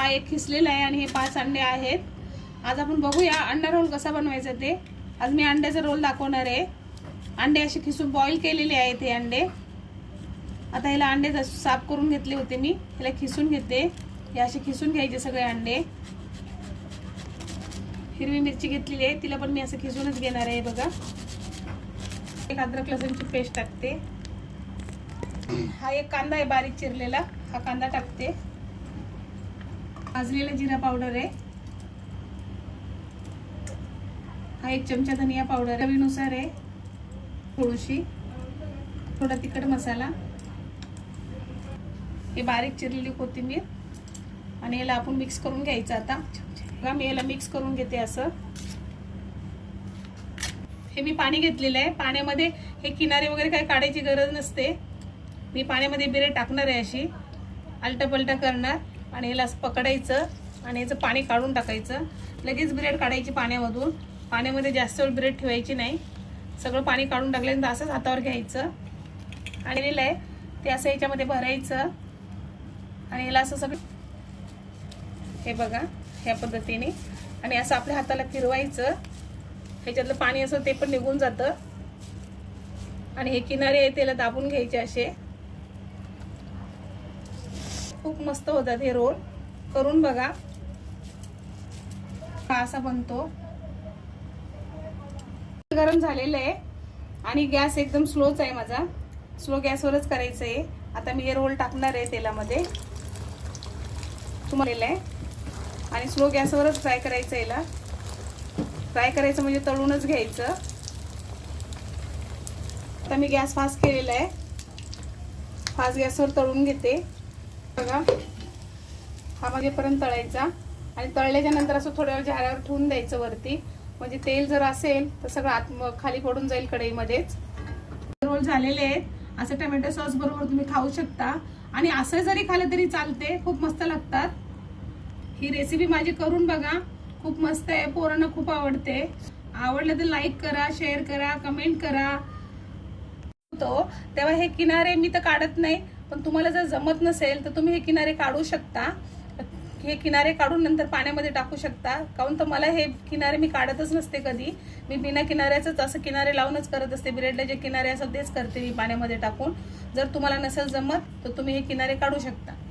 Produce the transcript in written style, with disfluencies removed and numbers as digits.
हा एक खिसलेला आहे आणि हे 5 अंडे आहेत. आज आपण बघूया अंडा रोल कसा बनवायचा ते. आज मी अंड्याचा रोल दाखवणार आहे. अंडे असे खिसून बॉईल केलेले आहेत हे अंडे. आता ह्याला अंडे साफ करून घेतले होते मी. ह्याला खिसून घेते. हे असे खिसून घ्यायचे सगळे अंडे. हिरवी मिरची घेतलेली आहे, तिला पण मी असं खिसूनच घेणार आहे बघा. एक अद्रक लसूणची पेस्ट टाकते. हा एक कांदा आहे बारीक चिरलेला, हा कांदा टाकते. भाजलेला जिरा पावडर आहे. हा 1 चमचा धनिया पावडर चवीनुसार आहे. थोडीशी थोडा तिखट मसाला, हे बारीक चिरलेली कोथिंबीर आणि याला आपण मिक्स करून घ्यायचं. आता मी याला मिक्स करून घेते असं. हे मी पाणी घेतलेलं आहे. पाण्यामध्ये हे किनारे वगैरे काही काढायची गरज नसते. मी पाण्यामध्ये बिरेड टाकणार आहे, अशी आलटा करणार आणि याला असं पकडायचं आणि याचं पाणी काढून टाकायचं. लगेच बिरेड काढायची पाण्यामधून. पाण्यामध्ये जास्त वेळ बिरेड ठेवायची नाही. सगळं पाणी काढून टाकल्यानंतर असंच हातावर घ्यायचं आणि दिलं आहे ते असं याच्यामध्ये भरायचं आणि याला असं सगळं हे बघा ह्या पद्धतीने आणि असं आपल्या हाताला फिरवायचं. ह्याच्यातलं पाणी असं ते पण निघून जातं आणि हे किनारे आहे त्याला दाबून घ्यायचे असे. खूप मस्त होतात हे रोल, करून बघा. हा असा बनतो. गरम झालेलं आहे आणि गॅस एकदम स्लोच आहे माझा. स्लो गॅसवरच करायचं आहे. आता मी हे रोल टाकणार आहे तेलामध्ये तुम्हाला आहे आणि स्लो गॅसवरच फ्राय करायचं. याला फ्राय करायचं म्हणजे तळूनच घ्यायचं. आता मी गॅस फास्ट केलेला आहे. फास्ट गॅसवर तळून घेते बघा. हा माझेपर्यंत तळायचा आणि तळल्याच्या नंतर असं थोड्या वेळ झाऱ्यावर ठेवून द्यायचं वरती. म्हणजे तेल जर असेल तर सगळं खाली पडून जाईल कढईमध्येच. रोल झालेले आहेत. असं टोमॅटो सॉस बरोबर तुम्ही खाऊ शकता आणि असं जरी खाल्लं तरी चालते. खूप मस्त लागतात. ही रेसिपी माझी करून बघा. खूप मस्त आहे. पोरांना खूप आवडते. आवडलं तर लाईक करा, शेअर करा, कमेंट करा. तेव्हा हे किनारे मी तर काढत नाही, पण तुम्हाला जर जमत नसेल तर तुम्ही हे किनारे काढू शकता. हे किनारे काढून नंतर पाण्यामध्ये टाकू शकता. काऊन तर मला हे किनारे मी काढतच नसते कधी. मी बिना किनाऱ्याचंच असं किनारे लावूनच करत असते. ब्रेडला जे किनारे असतात तेच करते मी पाण्यामध्ये टाकून. जर तुम्हाला नसेल जमत तर तुम्ही हे किनारे काढू शकता.